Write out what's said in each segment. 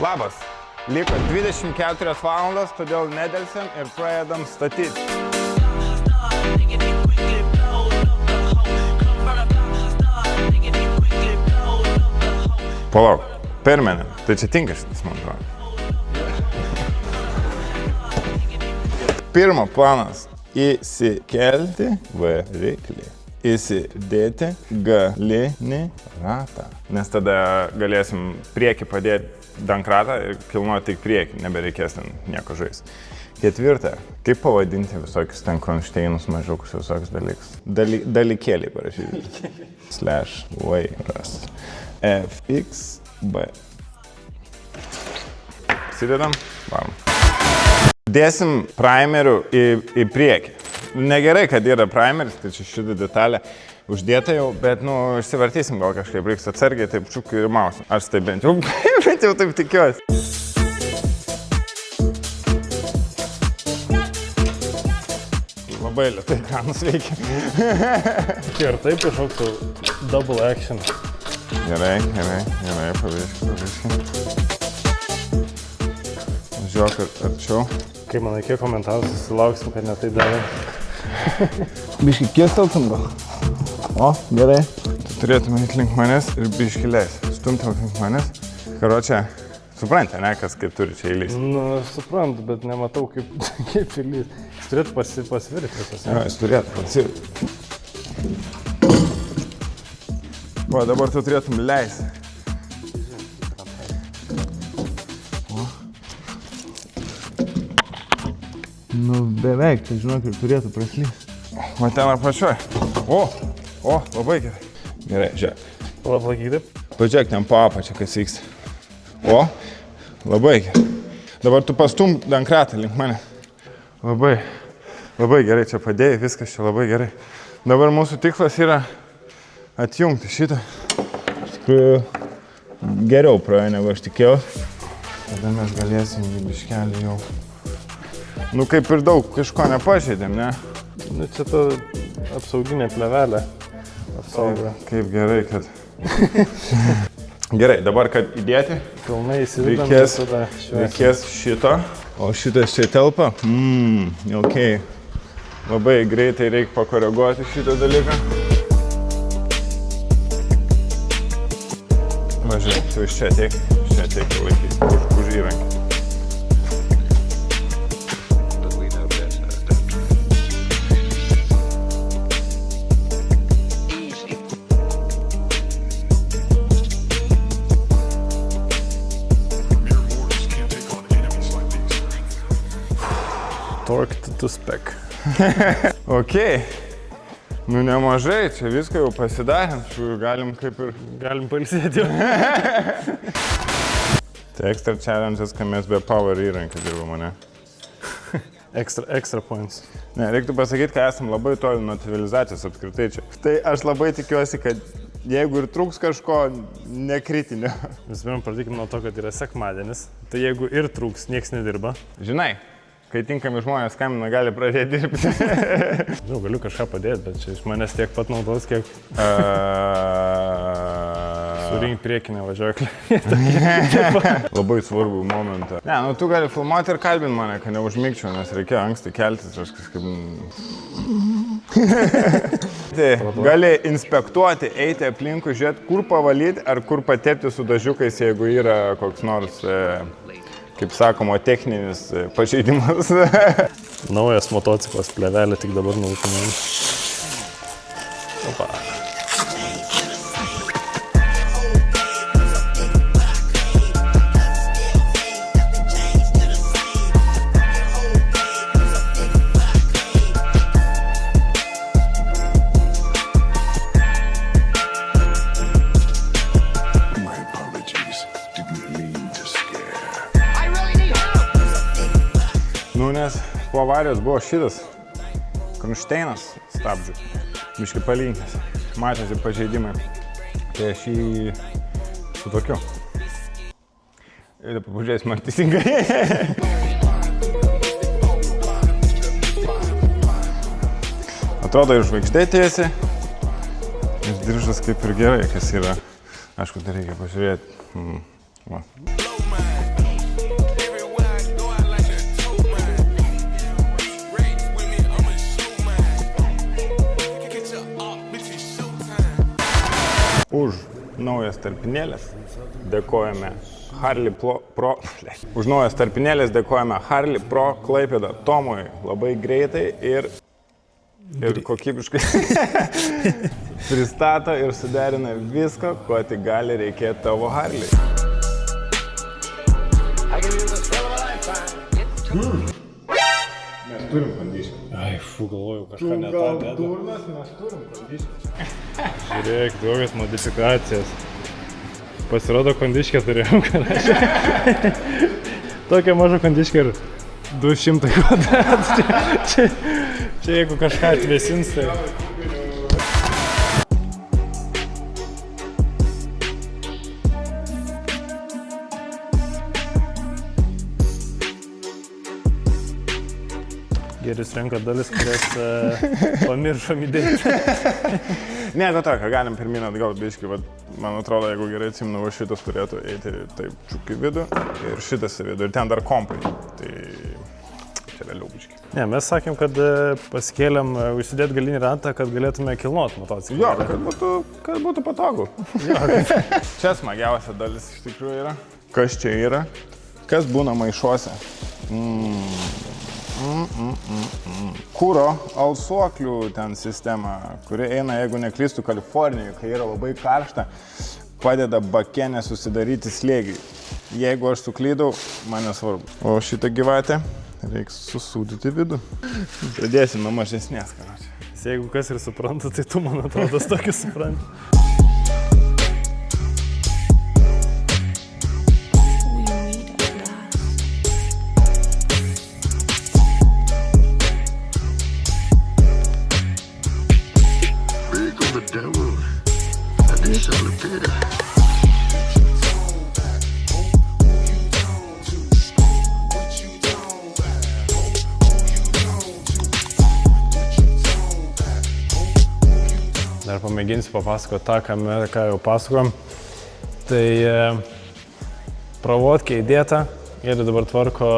Labas. Liko 24 valandos, todėl nedelsiam ir pradedam statyti. Palauk, permenėm. Tai čia tinka šitas, man atrodo. Pirma planas – įsikelti variklį. Įsidėti galinį ratą. Nes tada galėsim priekį padėti dankratą ir kilnuoti tik priekį, nebereikės ten nieko žais. Ketvirta, kaip pavadinti visokius ten kronšteinus, mažiukus visokius dalykus. Dalykėliai parašyti. /vairas. FXB. Sidedam? Varom. Dėsim primerių į priekį. Negerai, kad yra primeris, tai čia šitą detalę uždėta jau, bet, išsivartysim gal kažkaip, reiks atsargiai, taip čiukiu ir mausim. Aš tai bent jau taip tikiuosi. Labai lėtai ekranas veikia. Ir taip kažkoks double action. Gerai, pavyzdžiui. Važiuok arčiau. Kaip manai, kiek komentarų susilauksim, kad ne tai darė? Biškį kiesteltum gal? O, gerai. Tu turėtum eiti link manęs ir biškį leis. Stumtum link manęs. Karočią, supranti, ne, kas kaip turi čia įlys? Suprantu, bet nematau kaip įlys. Jis turėtų pasvirti visas. Jo, jis turėtų pasvirti. O, dabar tu turėtum leisi. Beveik, tai žinok, ir turėtų praslysti. O ten apačioj. O, labai gerai. Gerai, žiūrėk. Labai taip. Pažiūrėk, ten po apačią, kas vyksta. O, labai gerai. Dabar tu pastum dankratą link mane. Labai gerai čia padėjai, viskas čia labai gerai. Dabar mūsų tikslas yra atjungti šitą. Iš tikrųjų, geriau praėjo, negu aš tikėjausi. Tada mes galėsim į biškelį jau. Kaip ir daug kažko nepažeidėm, ne? Čia ta apsauginė plevelė apsauga. Kaip gerai, kad... Gerai, dabar, kad įdėti, pilnai įsidedam, reikės šito. O šitas čia telpa? Ok. Labai greitai reikia pakoreguoti šitą dalyką. Važiuok, tu iš čia ateik laikyti už įrankį. Torque to spec. Ok. Nemažai, čia viską jau pasidarėm, galim kaip ir... Galim pailsėti jau. Tai extra challenges, kai mes be power įrankį dirbam, ne? Extra points. Ne, reiktų pasakyti, kad esam labai toli nuo civilizacijos apskritai čia. Tai aš labai tikiuosi, kad jeigu ir trūks kažko nekritinio. Mes pirmą pradėkim nuo to, kad yra sekmadienis. Tai jeigu ir trūks, nieks nedirba. Žinai, kai tinkami žmonės skambina, gali pradėti dirbti. Žinau, galiu kažką padėti, bet čia iš manęs tiek pat naudos, kiek... Surink priekinę važiuoklę. Labai svarbų momentą. Ne, tu gali filmuoti ir kalbinti mane, kad neužmigčiau, nes reikėjo anksti keltis, aš kažkaip... Gali inspektuoti, eiti aplinkui, žiūrėti, kur pavalyti ar kur patepti su dažiukais, jeigu yra koks nors... kaip sakoma, techninis pažeidimas. Naujas motociklas, plevelė, tik dabar naujienai. Opa. Nes po avarijos buvo šitas kronšteinas stabdžių, biškį palinkęs, matėsi pažeidimai, tai aš jį sutvarkiau. Ir pažiūrėsim, ar teisingai. Atrodo ir žvaigždė tiesi, ir diržas kaip ir gerai, kas yra. Aišku, tai reikia pažiūrėti. Už naujas tarpinėlės dėkojame Harley Pro. Už naujas tarpinėlės dėkojame Harley Pro Klaipėda Tomui labai greitai ir kokybiškai pristato ir suderina viską, ko tik gali reikėti tavo Harley. Mes turim kondišką. Ai, galvoju, kažką ne tą dedu. Durnas, mes turim kondišką. Žiūrėk, daugias modifikacijas. Pasirodo, kondiškę turėjom, karašė. Tokia maža kondiškė ir 200 kvadratų. Čia jeigu kažką atvėsins, tai... Geris renka dalis, kurias pamiršom įdėti. Ne, to ką galim pirmin atgal biškį, bet man atrodo, jeigu gerai atsimenu, va šitas turėtų eiti taip čiuk į vidų ir šitas į vidų ir ten dar kompai. Tai čia vėliau biškį. Ne, mes sakėm, kad pasikėlėm užsidėti galinį ratą, kad galėtume kilnot motociklą. Jo, kad būtų patogu. Čia smagiausia dalis iš tikrųjų yra. Kas čia yra? Kas būna maišuose? Kuro alsuoklių ten sistema, kuri eina, jeigu neklystų, Kalifornijoje, kai yra labai karšta, padeda bake nesusidaryti slėgiui. Jeigu aš suklydau, man nesvarbu. O šitą gyvatę reiks susūdyti vidų. Pradėsim nuo mažesnės, karačiai. Jeigu kas ir supranta, tai tu, man atrodo, tokį supranti. Dar pamėginsiu papasakoti tą, ką jau pasakojom. Tai provodkė įdėta ir dabar tvarko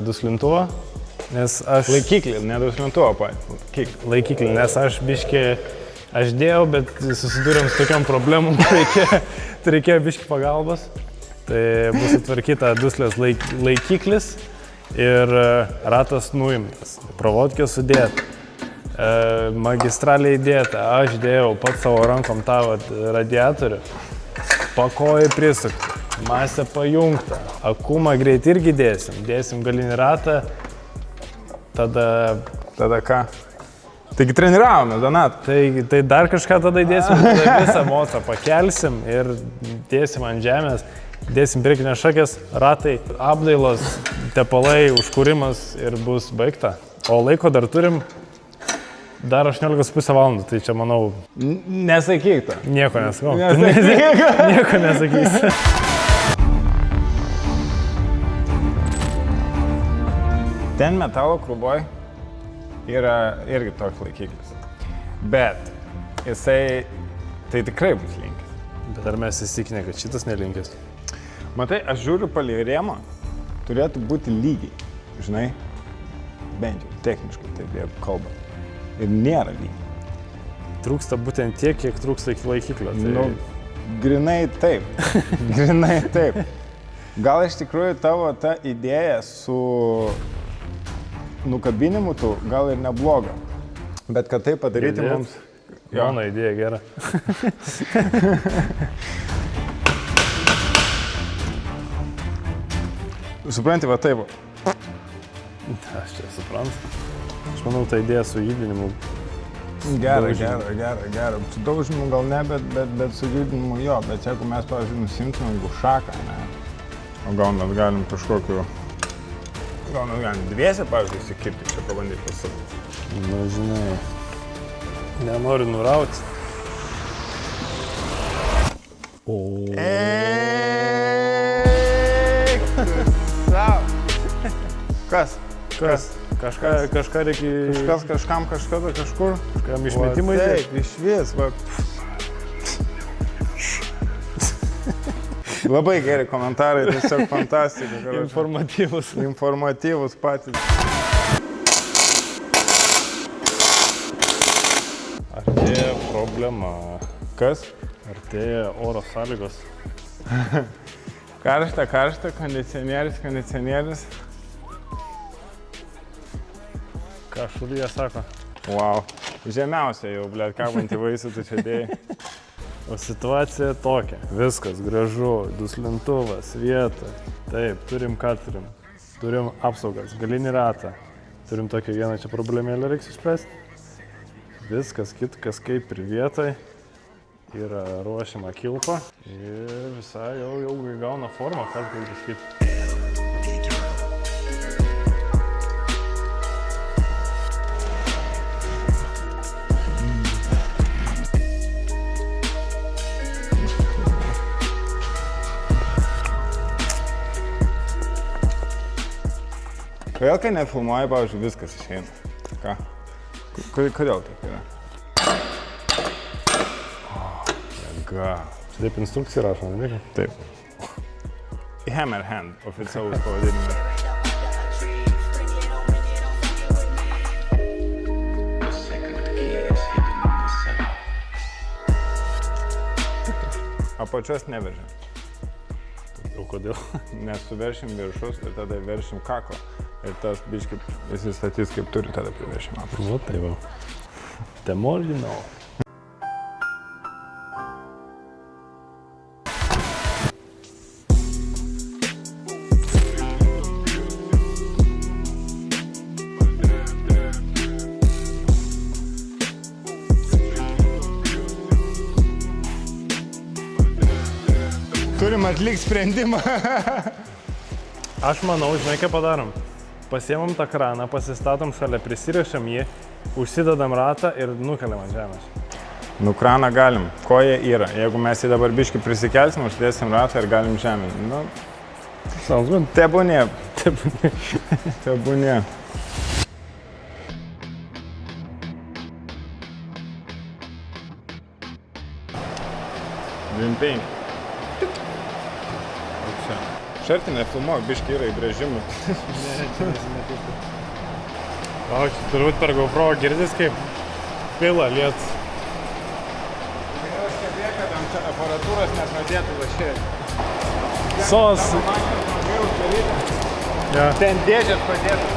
duslintuvą, nes aš... Laikiklį, ne duslintuvą patį. Laikiklį, nes aš biškį, aš dėjau, bet susidūrėm su tokiam problemom, tai reikėjo biškį pagalbos. Tai bus atvarkyta duslės laikiklis ir ratas nuimtas, provodkė sudėta. Magistraliai įdėta, aš dėjau pats savo rankom tą radiatorių, pakojai prisukti, masę pajungta, akumą greit irgi dėsim galinį ratą, Tada ką? Taigi treniravome, Donat. Tai dar kažką tada įdėsim, tada visą motą pakelsim ir dėsim ant žemės, dėsim priekinės šakės, ratai, apdailos, tepalai, užkūrimas ir bus baigta. O laiko dar turim. Dar 18,5 valandų, tai čia manau... Nesakyk to. Nieko nesakau. Nesakyk. Nieko nesakysiu. Ten metalo krūboj yra irgi toks laikiklis. Bet jisai tai tikrai bus linkęs. Bet ar mes įsitikinę, kad šitas nelinkęs? Matai, aš žiūriu palei rėmą, turėtų būti lygiai. Žinai, bent jau techniškai taip jie kalba. Ir nėra lygiai. Trūksta būtent tiek, kiek trūksta iki laikiklio. Tai... Nu, grinai taip. Grinai taip. Gal iš tikrųjų tavo ta idėja su nukabinimu tu gal ir nebloga. Bet kad tai padaryti mums... Mano idėja gera. Supranti, va taip. Aš čia suprantu. Aš manau, ta idėja su judinimu. Gerai. Su daužinimu gal ne, bet su judinimu jo. Bet jeigu mes, pavyzdžiui, nusimtume jeigu šaką, ne? O gal mes galim kažkokiu... Gal mes galim dviese, pavyzdžiui, įsikirti, čia pabandyti pasakyti. Nu, žinai, nenoriu nurauti. Kas? Kažką reikia... Kažkam kažkada kažkur. Kažkam išmetimai dėti. Taip, išvis, va. Labai geri komentarai, tiesiog fantastika. Informatyvus patys. Artėja problema. Kas? Artėja oro sąlygos. Karšta, kondicionierius. Ką šulyje sako? Wow. Žemiausia jau, blėt, kabantį vaisių tu čia dėjai. O situacija tokia. Viskas gražu, duslintuvas, vieta. Taip, turim ką turim. Turim apsaugas, galinį ratą. Turim tokią vieną čia problemėlę reiks išspręsti. Viskas kitkas kaip ir vietoj. Yra ruošiama kilpa. Ir visai jau gauna formą, kažkaip kažkaip. Kodėl, kai nefilmuoji, pavyzdžiui, viskas išeina? Ką? Kodėl taip yra? Jėga. Taip instrukcija rašo, nereikia? Taip. Hammerhand, oficialus pavadinimas. Apačios neveržim. O kodėl? Nes suveršim viršus ir tada veršim kaklą. Ir tas biškai įsistatys kaip turi, tada priveršim apačios. Nu, tai va. The more you know. Turim atlikti sprendimą. Aš manau, žinai, ką padarom. Pasiemam tą kraną, pasistatom šalia, prisirišam jį, užsidedam ratą ir nukeliam ant žemės. Nu, kraną galim. Koja yra. Jeigu mes jį dabar biškai prisikelsim, uždėsim ratą ir galim žemės. Nu, sounds good. Tebūnė. Tebūnė. Vimpiai. Šartinė filmuok, biškai yra įbrėžimų. Ne, čia nesimatyti. O, čia turbūt per GoPro girdis kaip pila liet. Aš stebėjau, kad ant aparatūros nepradėtų lašėti. Sos. Ja. Ten dėžės padėtų.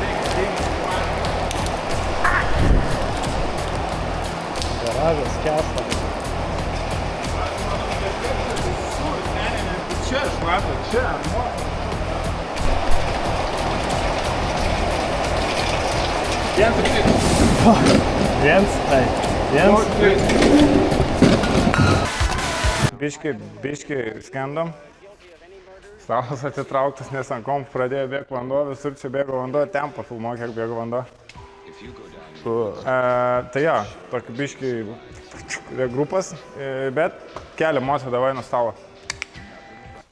Garažas kesta. Čia, šlapia, čia. Viens. Biškai skendom. Stalas atitrauktas, nes ant komp pradėjo bėgti vanduo, visur čia bėgo vanduo, ten pafilmuok, kiek bėgo vanduo. Tai jo, tokį biškai regrupas, bet kelią mosą davai nuo stalo.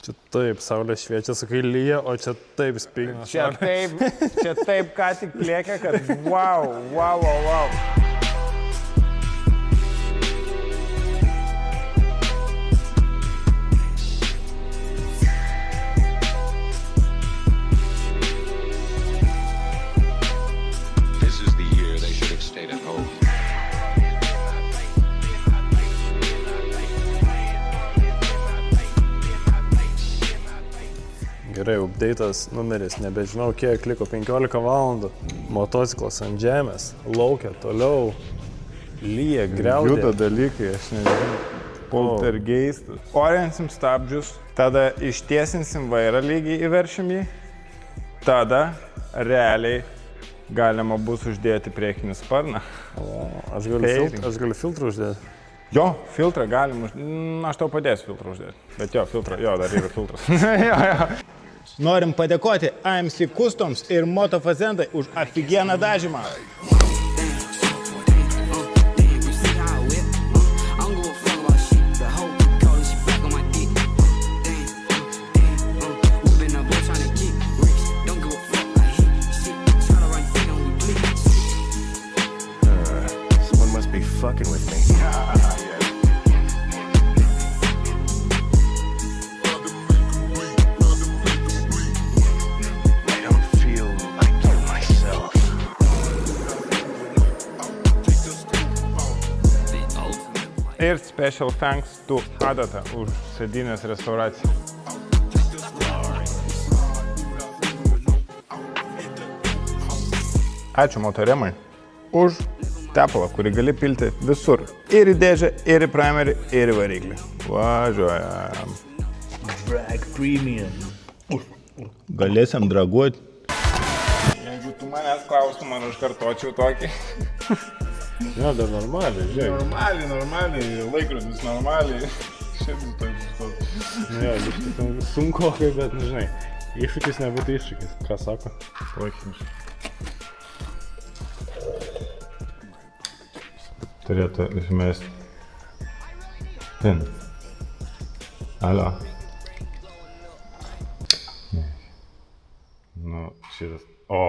Čia taip, saulė šviečia, sakai lyja, o čia taip spigina. Čia taip ką tik plėkia, kad wow. This is the year they should have stayed at home. Gerai, update'as numeris, nebežinau kiek, liko 15 valandų. Motociklas ant žemės, laukia toliau, lyja, griaudė. Juda dalykai, aš nežinau. Poltergeistas. Orinsim stabdžius, tada ištiesinsim vairą lygiai, įveršim jį. Tada realiai galima bus uždėti priekinį sparną. O, aš galiu filtrą uždėti. Jo, filtrą galim uždėti. Aš tau padėsiu filtrą uždėti. Bet jo, filtrą, jo, dar yra filtras. Norim padėkoti AMC Customs ir Moto Fazendai už aфиgeną dažymą. Someone must be fucking with me. I don't feel like myself. special thanks to Adata už sėdynės restauraciją. Ačiū Motoremai už tepalą, kurį gali pilti visur. Ir į dėžę, ir į primerį, ir į variklį. Važiuojam. Drag Premium. Galėsim draguoti. Jeigu tu manęs klaustum, ar aš kartočiau tokį. Ne, dar normaliai, žiūrėk. Normaliai, laikrodis normaliai. Šiandien toks. Ne, sunkokai, bet, žinai, iššūkis nebūtų iššūkis. Ką sako? Laikinis. Turėtų išmesti. Ten. Alio. Nu, šitas. O.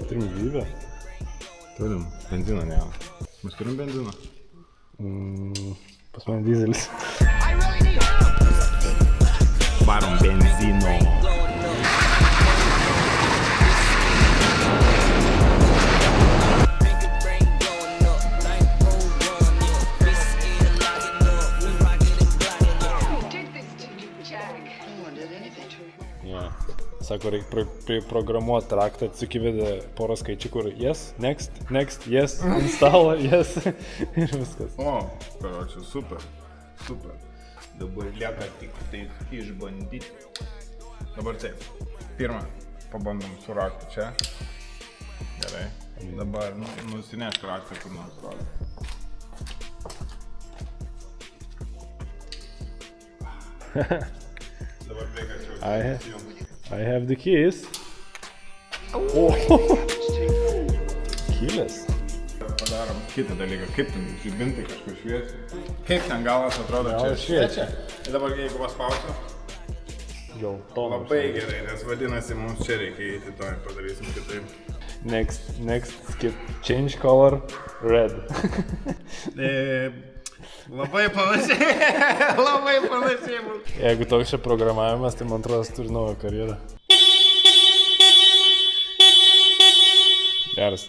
Turim gyvybę. Turim. Benziną ne. Mes turim benziną. Pas mane dizelis. Varom benzino. Sako, reikia priprogramuoti raktą, atsikivedė porą skaičių, kur yes, next, yes, install, yes ir viskas. O, karočią, super. Dabar lieka tik tai išbandyti. Dabar taip. Pirmą, pabandom su raktu čia. Gerai. Dabar nusinešk raktą kur nors rodo. Dabar reikia čia. I have the keys. Oh. Kylės. Padarom kitą dalyką, kaip ten žibintai kažkur šviesi. Kaip ten galas atrodo čia? Šviečia. Ir dabar jeigu paspausiu, Geltonas. labai gerai, nes vadinasi mums čia reikia įti to ir padarysim kitaip. Next, skip, change color, red. Labai panašiai, Jeigu toks čia programavimas, tai man atrodo, turi naują karjerą. Geras.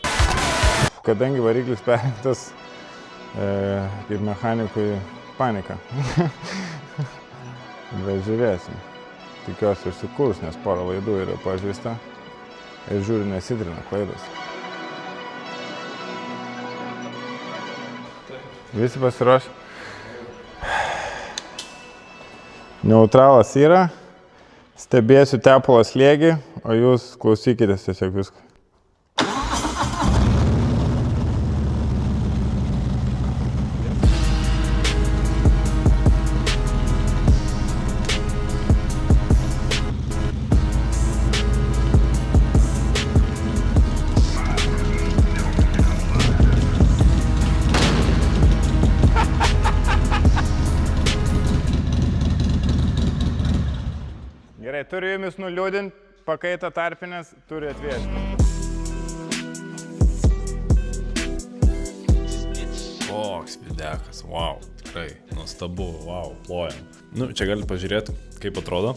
Kadangi variklis perrinktas, kaip mechanikui panika. Bet žiūrėsim. Tikiuosi išsikurs, nes porą laidų yra pažįsta. Ir žiūri, nesitrina klaidos. Visi pasiruošę? Neutralas yra. Stebėsiu tepalo slėgį, o jūs klausykitės tiesiog visko. Gerai, turiu jumis nuliūdinti, pakaita tarpinės, turi atviešti. Koks videkas, wow, tikrai, nuostabu, wow, plojam. Nu, čia galite pažiūrėti, kaip atrodo,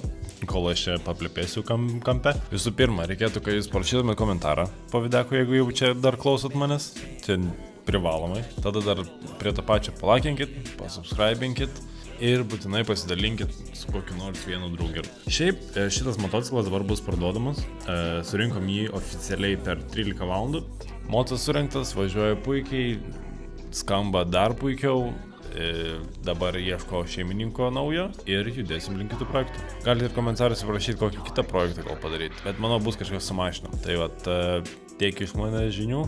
kol aš čia paplėpėsiu kampe. Visų pirma, reikėtų, kad jūs parašytumėte komentarą po videku, jeigu jau čia dar klausot manęs, čia privalomai. Tada dar prie to pačio palakinkit, pasubscribinkit. Ir būtinai pasidalinkit su kokiu nors vienu draugu. Šiaip šitas motociklas dabar bus parduodamas. Surinkom jį oficialiai per 13 valandų. Motas surinktas, važiuoja puikiai, skamba dar puikiau. Dabar ieško šeimininko naujo ir judėsim link kitų projektų. Galite ir komentaruose parašyti kokį kitą projektą gal padaryti, bet manau bus kažkas su mašinom. Tai vat tiek iš manęs žinių.